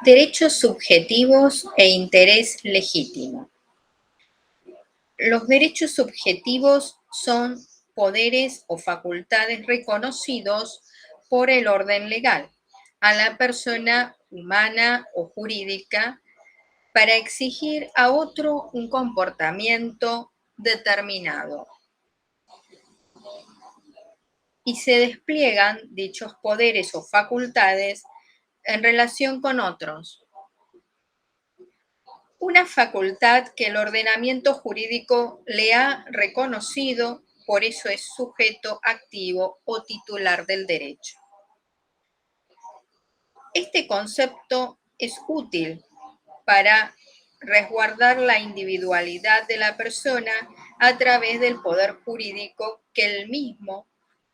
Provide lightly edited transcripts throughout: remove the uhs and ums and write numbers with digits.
Derechos subjetivos e interés legítimo. Los derechos subjetivos son poderes o facultades reconocidos por el orden legal a la persona humana o jurídica para exigir a otro un comportamiento determinado. Y se despliegan dichos poderes o facultades en relación con otros. Una facultad que el ordenamiento jurídico le ha reconocido, por eso es sujeto activo o titular del derecho. Este concepto es útil para resguardar la individualidad de la persona a través del poder jurídico que él mismo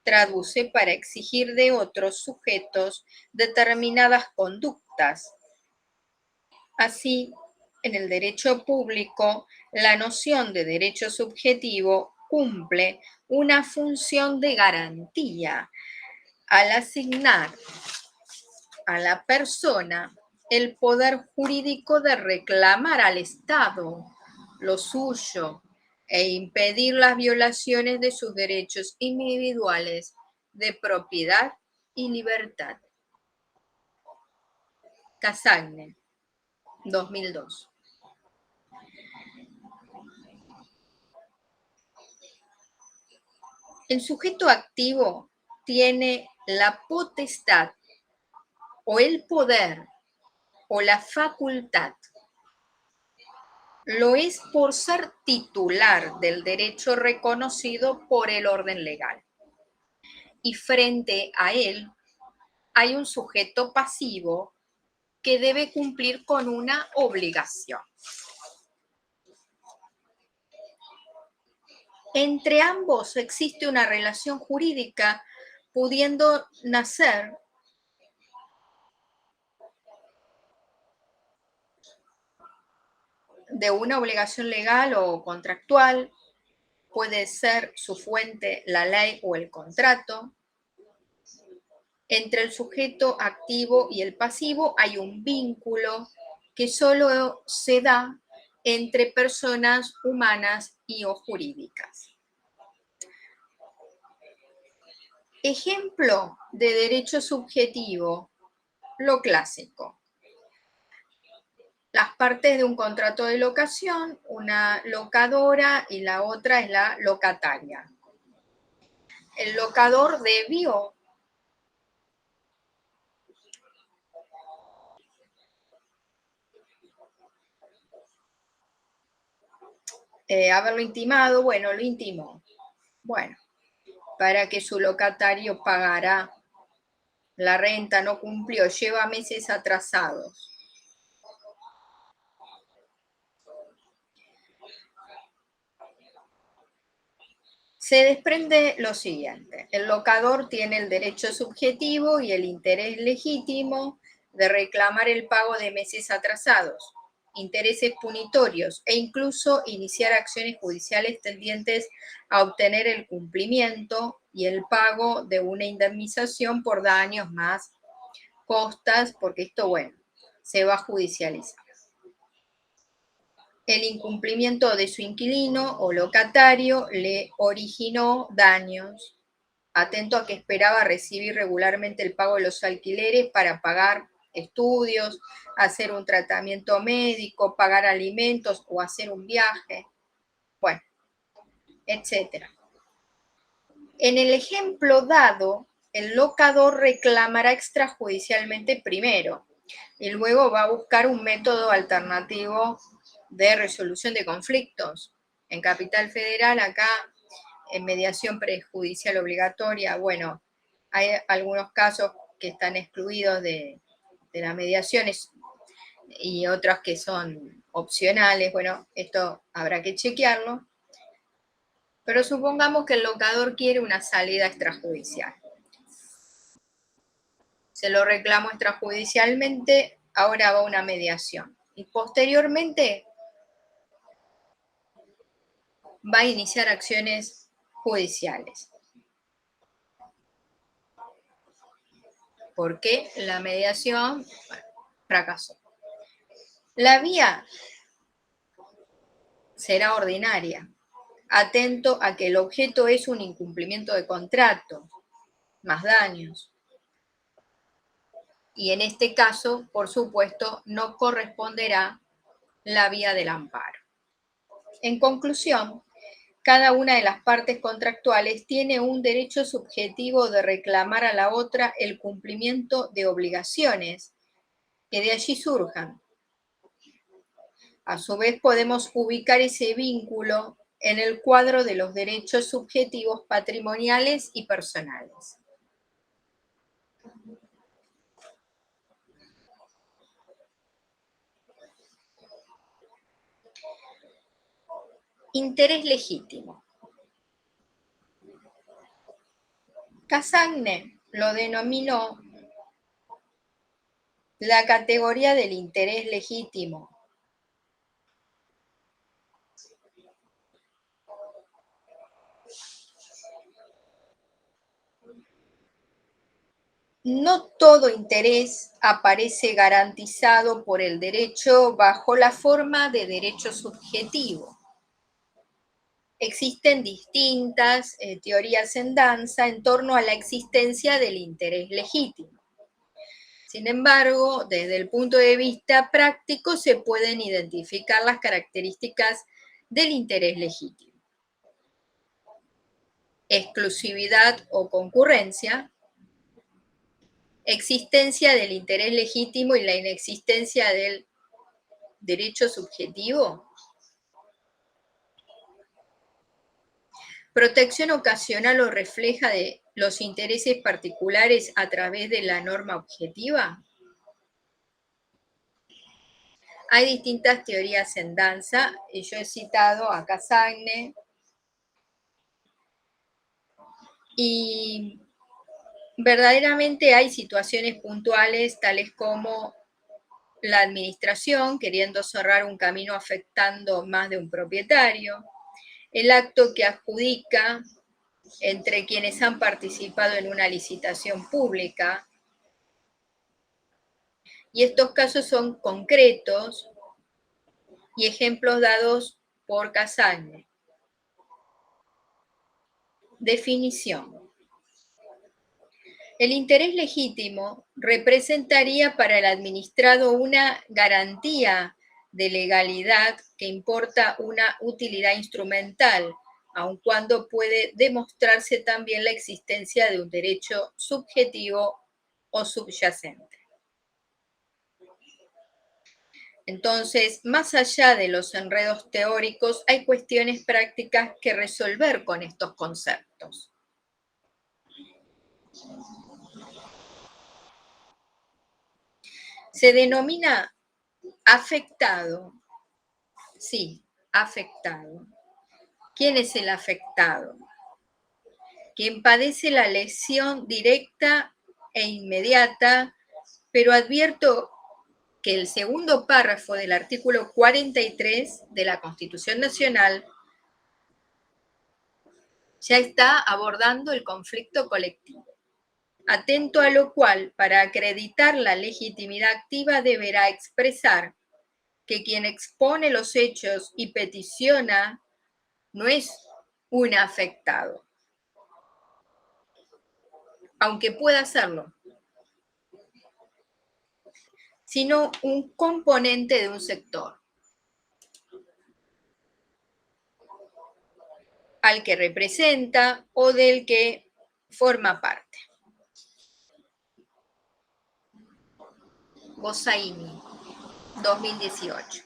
traduce para exigir de otros sujetos determinadas conductas. Así, en el derecho público, la noción de derecho subjetivo cumple una función de garantía al asignar a la persona el poder jurídico de reclamar al Estado lo suyo e impedir las violaciones de sus derechos individuales de propiedad y libertad. Casagne, 2002. El sujeto activo tiene la potestad o el poder o la facultad. Lo es por ser titular del derecho reconocido por el orden legal. Y frente a él hay un sujeto pasivo que debe cumplir con una obligación. Entre ambos existe una relación jurídica pudiendo nacer de una obligación legal o contractual, puede ser su fuente la ley o el contrato. Entre el sujeto activo y el pasivo hay un vínculo que solo se da entre personas humanas y o jurídicas. Ejemplo de derecho subjetivo, lo clásico. Las partes de un contrato de locación, una locadora y la otra es la locataria. El locador debió haberlo intimado, bueno, lo intimó. Bueno, para que su locatario pagara la renta, no cumplió, lleva meses atrasados. Se desprende lo siguiente: el locador tiene el derecho subjetivo y el interés legítimo de reclamar el pago de meses atrasados, intereses punitorios e incluso iniciar acciones judiciales tendientes a obtener el cumplimiento y el pago de una indemnización por daños más costas, porque esto, bueno, se va a judicializar. El incumplimiento de su inquilino o locatario le originó daños, atento a que esperaba recibir regularmente el pago de los alquileres para pagar estudios, hacer un tratamiento médico, pagar alimentos o hacer un viaje, bueno, etc. En el ejemplo dado, el locador reclamará extrajudicialmente primero y luego va a buscar un método alternativo de resolución de conflictos. En Capital Federal, acá, en mediación prejudicial obligatoria, bueno, hay algunos casos que están excluidos de las mediaciones y otros que son opcionales. Bueno, esto habrá que chequearlo. Pero supongamos que el locador quiere una salida extrajudicial. Se lo reclamó extrajudicialmente, ahora va a una mediación. Y posteriormente va a iniciar acciones judiciales. Porque la mediación fracasó. La vía será ordinaria, atento a que el objeto es un incumplimiento de contrato, más daños. Y en este caso, por supuesto, no corresponderá la vía del amparo. En conclusión, cada una de las partes contractuales tiene un derecho subjetivo de reclamar a la otra el cumplimiento de obligaciones que de allí surjan. A su vez, podemos ubicar ese vínculo en el cuadro de los derechos subjetivos patrimoniales y personales. Interés legítimo. Cassagne lo denominó la categoría del interés legítimo. No todo interés aparece garantizado por el derecho bajo la forma de derecho subjetivo. Existen distintas teorías en danza en torno a la existencia del interés legítimo. Sin embargo, desde el punto de vista práctico se pueden identificar las características del interés legítimo. Exclusividad o concurrencia, existencia del interés legítimo y la inexistencia del derecho subjetivo, protección ocasional o refleja de los intereses particulares a través de la norma objetiva. Hay distintas teorías en danza y yo he citado a Cassagne y verdaderamente hay situaciones puntuales tales como la administración queriendo cerrar un camino afectando más de un propietario, el acto que adjudica entre quienes han participado en una licitación pública. Y estos casos son concretos y ejemplos dados por Cassagne. Definición. El interés legítimo representaría para el administrado una garantía de legalidad que importa una utilidad instrumental, aun cuando puede demostrarse también la existencia de un derecho subjetivo o subyacente. Entonces, más allá de los enredos teóricos, hay cuestiones prácticas que resolver con estos conceptos. Se denomina afectado. Sí, afectado. ¿Quién es el afectado? Quien padece la lesión directa e inmediata, pero advierto que el segundo párrafo del artículo 43 de la Constitución Nacional ya está abordando el conflicto colectivo. Atento a lo cual, para acreditar la legitimidad activa, deberá expresar que quien expone los hechos y peticiona no es un afectado, aunque pueda hacerlo, sino un componente de un sector al que representa o del que forma parte. Gossaini, 2018.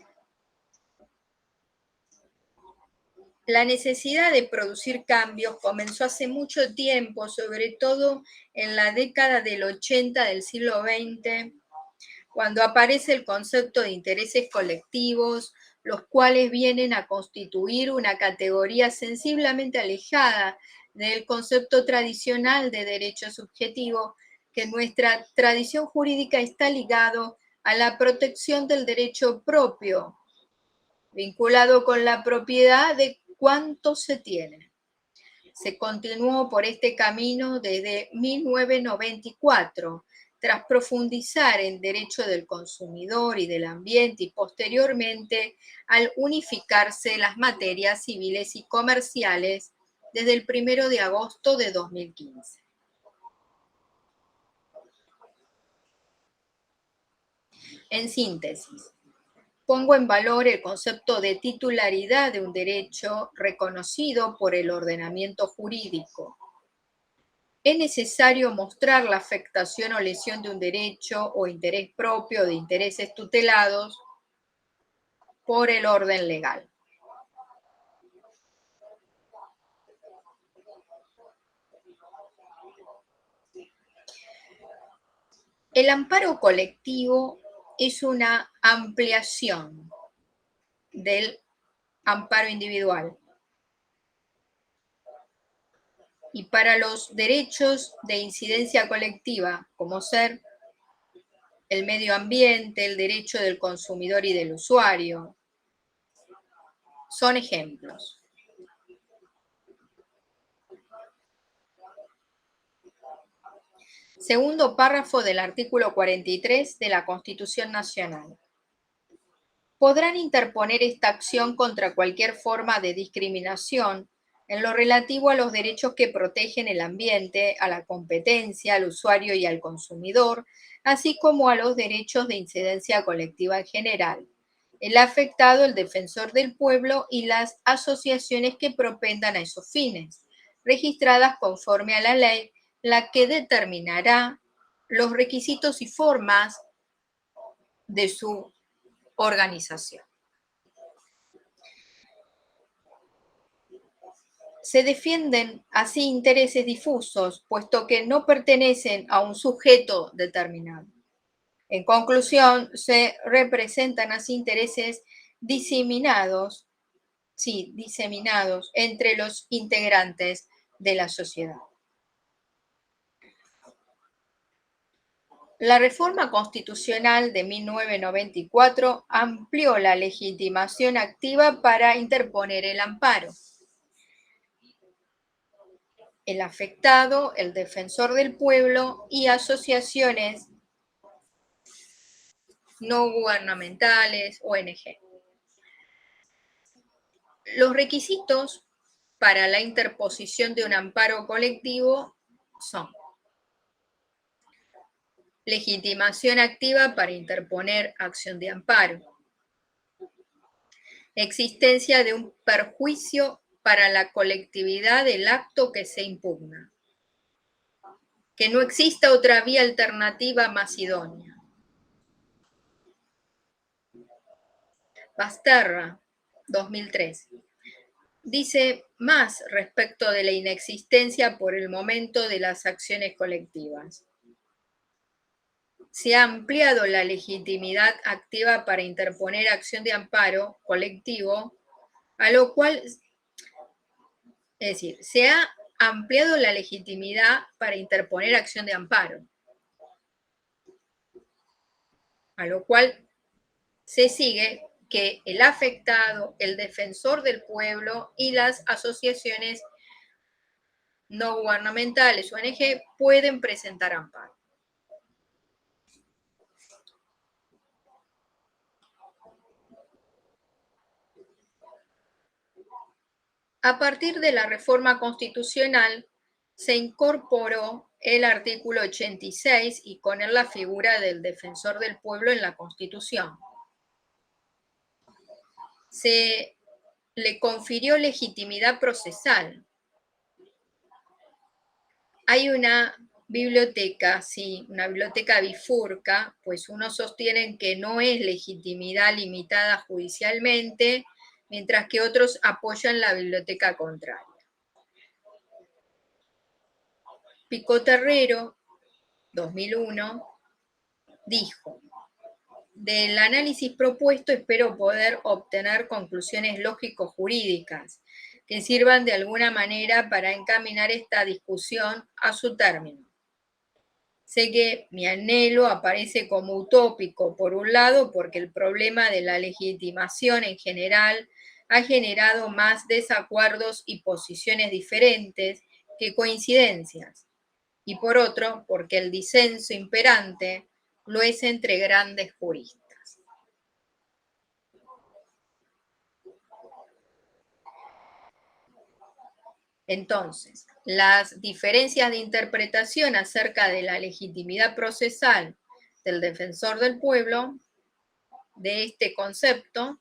La necesidad de producir cambios comenzó hace mucho tiempo, sobre todo en la década del 80 del siglo XX, cuando aparece el concepto de intereses colectivos, los cuales vienen a constituir una categoría sensiblemente alejada del concepto tradicional de derecho subjetivo, que en nuestra tradición jurídica está ligado a la protección del derecho propio, vinculado con la propiedad de cuánto se tiene. Se continuó por este camino desde 1994, tras profundizar en derecho del consumidor y del ambiente y posteriormente al unificarse las materias civiles y comerciales desde el 1 de agosto de 2015. En síntesis, pongo en valor el concepto de titularidad de un derecho reconocido por el ordenamiento jurídico. Es necesario mostrar la afectación o lesión de un derecho o interés propio de intereses tutelados por el orden legal. El amparo colectivo es una ampliación del amparo individual. Y para los derechos de incidencia colectiva, como ser el medio ambiente, el derecho del consumidor y del usuario, son ejemplos. Segundo párrafo del artículo 43 de la Constitución Nacional. Podrán interponer esta acción contra cualquier forma de discriminación en lo relativo a los derechos que protegen el ambiente, a la competencia, al usuario y al consumidor, así como a los derechos de incidencia colectiva en general, el afectado, el defensor del pueblo y las asociaciones que propendan a esos fines, registradas conforme a la ley, la que determinará los requisitos y formas de su organización. Se defienden así intereses difusos, puesto que no pertenecen a un sujeto determinado. En conclusión, se representan así intereses diseminados entre los integrantes de la sociedad. La reforma constitucional de 1994 amplió la legitimación activa para interponer el amparo. El afectado, el defensor del pueblo y asociaciones no gubernamentales, ONG. Los requisitos para la interposición de un amparo colectivo son: legitimación activa para interponer acción de amparo, existencia de un perjuicio para la colectividad del acto que se impugna, que no exista otra vía alternativa más idónea. Basterra, 2003. Dice más respecto de la inexistencia por el momento de las acciones colectivas. Se ha ampliado la legitimidad activa para interponer acción de amparo colectivo, a lo cual, es decir, se ha ampliado la legitimidad para interponer acción de amparo, a lo cual se sigue que el afectado, el defensor del pueblo y las asociaciones no gubernamentales, ONG, pueden presentar amparo. A partir de la reforma constitucional se incorporó el artículo 86 y con él la figura del defensor del pueblo en la Constitución. Se le confirió legitimidad procesal. Hay una biblioteca, sí, una biblioteca bifurca, pues unos sostienen que no es legitimidad limitada judicialmente, mientras que otros apoyan la biblioteca contraria. Picot Herrero, 2001, dijo: del análisis propuesto espero poder obtener conclusiones lógico-jurídicas que sirvan de alguna manera para encaminar esta discusión a su término. Sé que mi anhelo aparece como utópico, por un lado, porque el problema de la legitimación en general ha generado más desacuerdos y posiciones diferentes que coincidencias, y por otro, porque el disenso imperante lo es entre grandes juristas. Entonces, las diferencias de interpretación acerca de la legitimidad procesal del defensor del pueblo, de este concepto,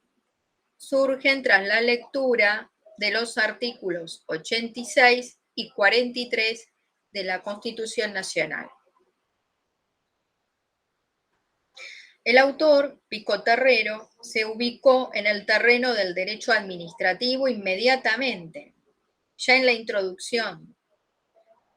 surgen tras la lectura de los artículos 86 y 43 de la Constitución Nacional. El autor, Pico Terrero, se ubicó en el terreno del derecho administrativo inmediatamente, ya en la introducción.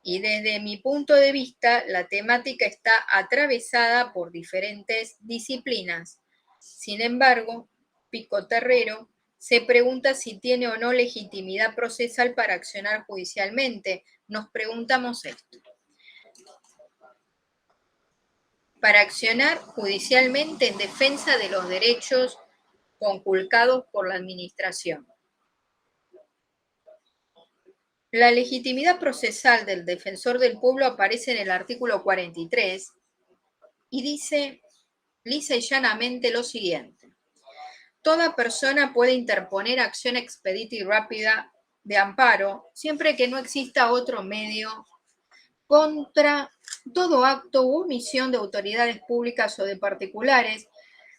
Y desde mi punto de vista, la temática está atravesada por diferentes disciplinas. Sin embargo, Pico Terrero se pregunta si tiene o no legitimidad procesal para accionar judicialmente. Nos preguntamos esto. Para accionar judicialmente en defensa de los derechos conculcados por la administración. La legitimidad procesal del defensor del pueblo aparece en el artículo 43 y dice lisa y llanamente lo siguiente. Toda persona puede interponer acción expedita y rápida de amparo siempre que no exista otro medio contra todo acto u omisión de autoridades públicas o de particulares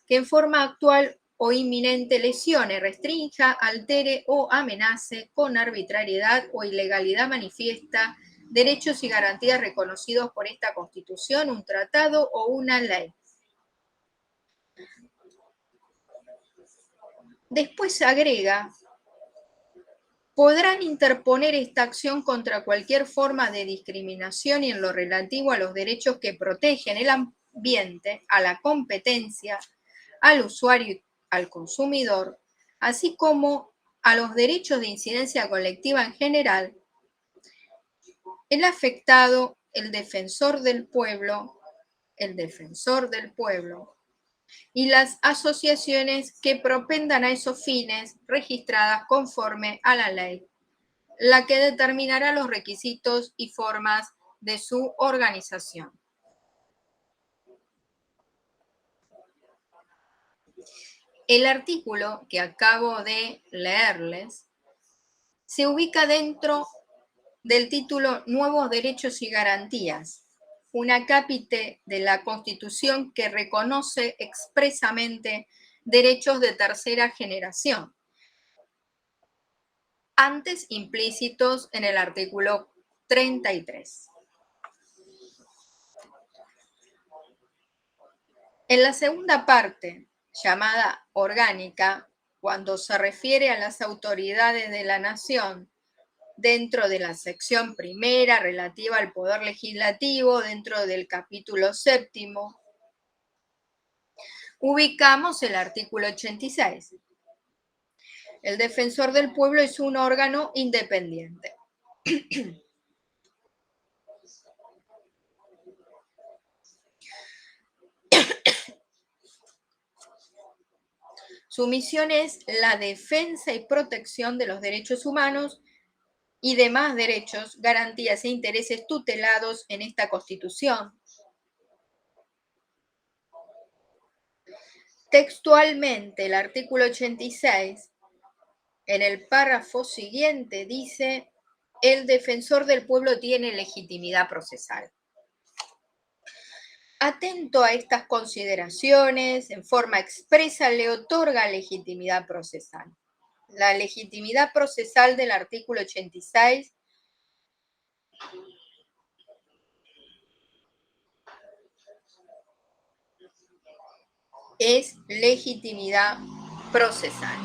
que en forma actual o inminente lesione, restrinja, altere o amenace con arbitrariedad o ilegalidad manifiesta derechos y garantías reconocidos por esta Constitución, un tratado o una ley. Después agrega, podrán interponer esta acción contra cualquier forma de discriminación y en lo relativo a los derechos que protegen el ambiente, a la competencia, al usuario y al consumidor, así como a los derechos de incidencia colectiva en general, el afectado, el defensor del pueblo, y las asociaciones que propendan a esos fines registradas conforme a la ley, la que determinará los requisitos y formas de su organización. El artículo que acabo de leerles se ubica dentro del título Nuevos Derechos y Garantías, un acápite de la Constitución que reconoce expresamente derechos de tercera generación, antes implícitos en el artículo 33. En la segunda parte, llamada orgánica, cuando se refiere a las autoridades de la nación, dentro de la sección primera relativa al poder legislativo, dentro del capítulo séptimo, ubicamos el artículo 86. El defensor del pueblo es un órgano independiente. Su misión es la defensa y protección de los derechos humanos y demás derechos, garantías e intereses tutelados en esta Constitución. Textualmente, el artículo 86, en el párrafo siguiente, dice: el defensor del pueblo tiene legitimidad procesal. Atento a estas consideraciones, en forma expresa le otorga legitimidad procesal. La legitimidad procesal del artículo 86 es legitimidad procesal.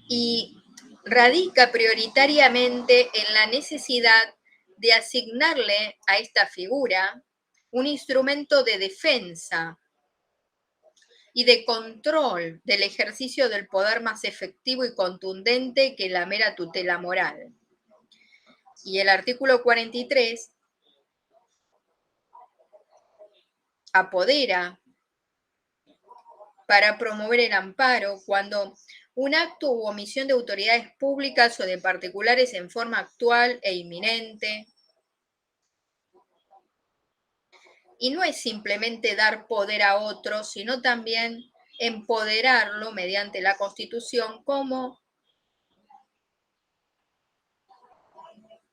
Y radica prioritariamente en la necesidad de asignarle a esta figura un instrumento de defensa y de control del ejercicio del poder más efectivo y contundente que la mera tutela moral. Y el artículo 43 apodera para promover el amparo cuando un acto u omisión de autoridades públicas o de particulares en forma actual e inminente. Y no es simplemente dar poder a otro, sino también empoderarlo mediante la Constitución como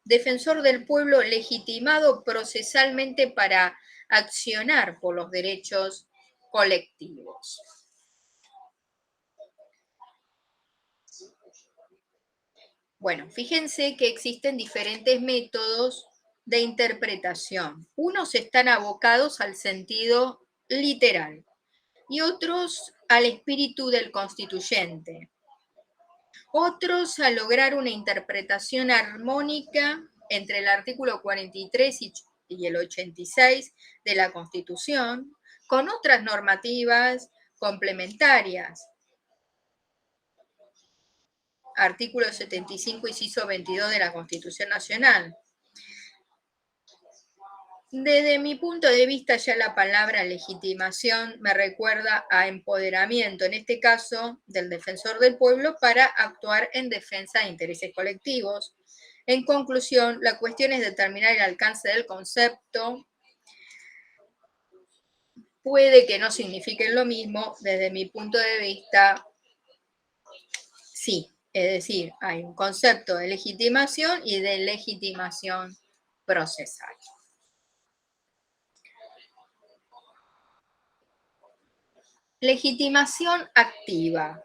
defensor del pueblo legitimado procesalmente para accionar por los derechos colectivos. Bueno, fíjense que existen diferentes métodos de interpretación. Unos están abocados al sentido literal y otros al espíritu del constituyente. Otros a lograr una interpretación armónica entre el artículo 43 y el 86 de la Constitución, con otras normativas complementarias. Artículo 75, inciso 22 de la Constitución Nacional. Desde mi punto de vista, ya la palabra legitimación me recuerda a empoderamiento, en este caso del defensor del pueblo, para actuar en defensa de intereses colectivos. En conclusión, la cuestión es determinar el alcance del concepto. Puede que no signifiquen lo mismo, desde mi punto de vista, sí. Es decir, hay un concepto de legitimación y de legitimación procesal. Legitimación activa.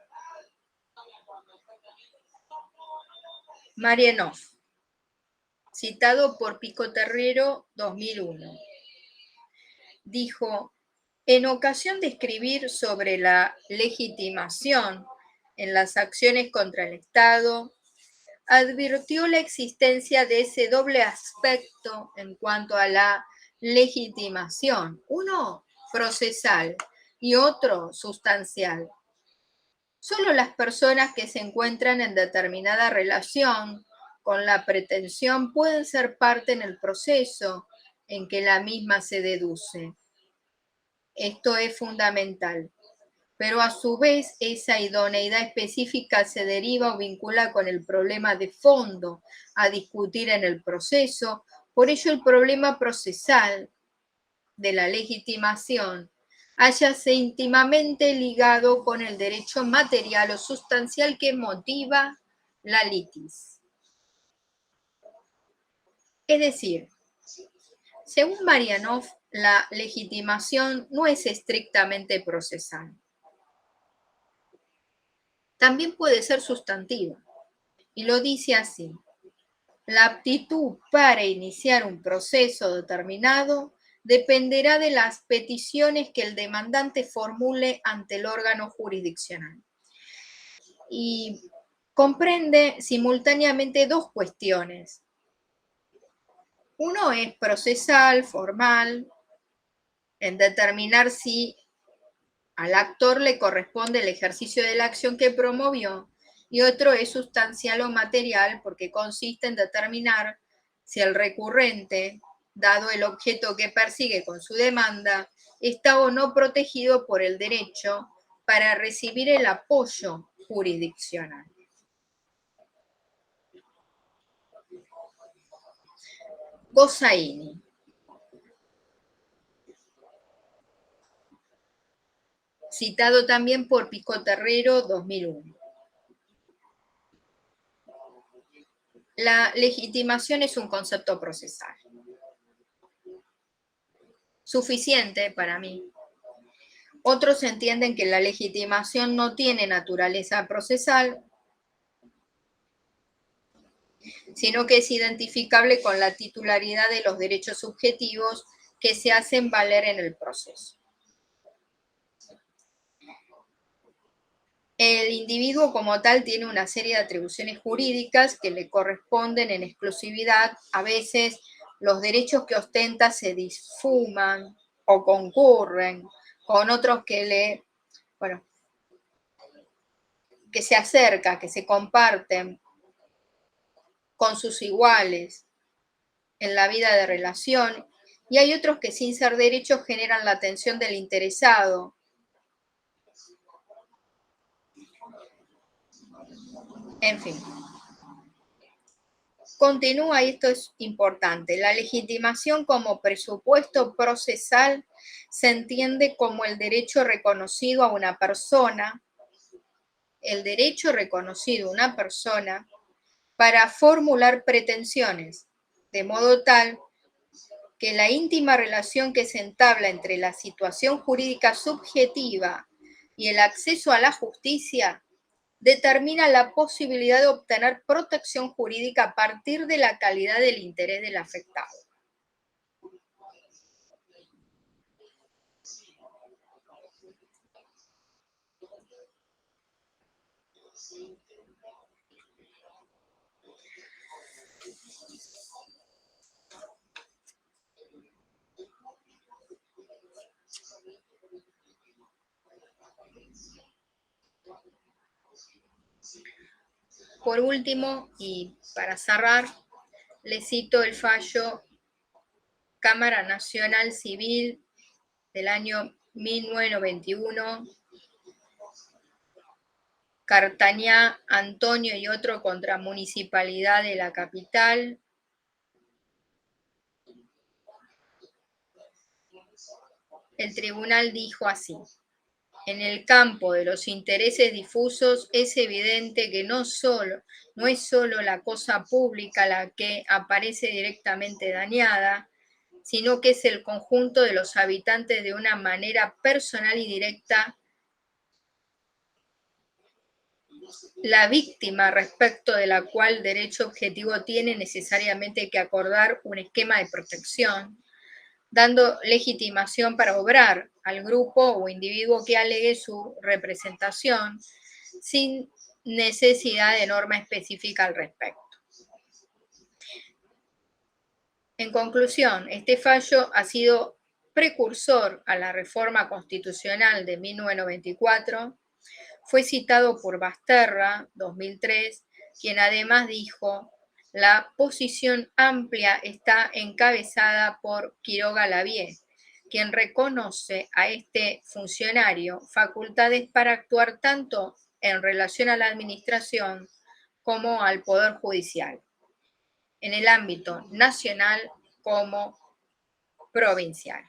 Marienhof, citado por Pico Terrero, 2001. Dijo, en ocasión de escribir sobre la legitimación en las acciones contra el Estado, advirtió la existencia de ese doble aspecto en cuanto a la legitimación, uno procesal y otro sustancial. Solo las personas que se encuentran en determinada relación con la pretensión pueden ser parte en el proceso en que la misma se deduce. Esto es fundamental, pero a su vez esa idoneidad específica se deriva o vincula con el problema de fondo a discutir en el proceso. Por ello, el problema procesal de la legitimación hállase íntimamente ligado con el derecho material o sustancial que motiva la litis. Es decir, según Marienhof, la legitimación no es estrictamente procesal. También puede ser sustantiva. Y lo dice así: la aptitud para iniciar un proceso determinado dependerá de las peticiones que el demandante formule ante el órgano jurisdiccional. Y comprende simultáneamente dos cuestiones. Uno es procesal, formal, en determinar si al actor le corresponde el ejercicio de la acción que promovió, y otro es sustancial o material, porque consiste en determinar si el recurrente, dado el objeto que persigue con su demanda, está o no protegido por el derecho para recibir el apoyo jurisdiccional. Gossaini. Citado también por Pico Terrero, 2001. La legitimación es un concepto procesal. Suficiente para mí. Otros entienden que la legitimación no tiene naturaleza procesal, sino que es identificable con la titularidad de los derechos subjetivos que se hacen valer en el proceso. El individuo como tal tiene una serie de atribuciones jurídicas que le corresponden en exclusividad. A veces los derechos que ostenta se difuman o concurren con otros que que se acerca, que se comparten con sus iguales en la vida de relación, y hay otros que sin ser derechos generan la atención del interesado En fin. Continúa, y esto es importante, la legitimación como presupuesto procesal se entiende como el derecho reconocido a una persona, para formular pretensiones, de modo tal que la íntima relación que se entabla entre la situación jurídica subjetiva y el acceso a la justicia determina la posibilidad de obtener protección jurídica a partir de la calidad del interés del afectado. Por último, y para cerrar, le cito el fallo Cámara Nacional Civil del año 1991, Cartañá, Antonio y otro contra Municipalidad de la Capital. El tribunal dijo así: en el campo de los intereses difusos es evidente que no es solo la cosa pública la que aparece directamente dañada, sino que es el conjunto de los habitantes de una manera personal y directa. La víctima respecto de la cual derecho objetivo tiene necesariamente que acordar un esquema de protección, dando legitimación para obrar al grupo o individuo que alegue su representación sin necesidad de norma específica al respecto. En conclusión, este fallo ha sido precursor a la reforma constitucional de 1994. Fue citado por Basterra, 2003, quien además dijo: la posición amplia está encabezada por Quiroga Lavie, quien reconoce a este funcionario facultades para actuar tanto en relación a la administración como al Poder Judicial, en el ámbito nacional como provincial.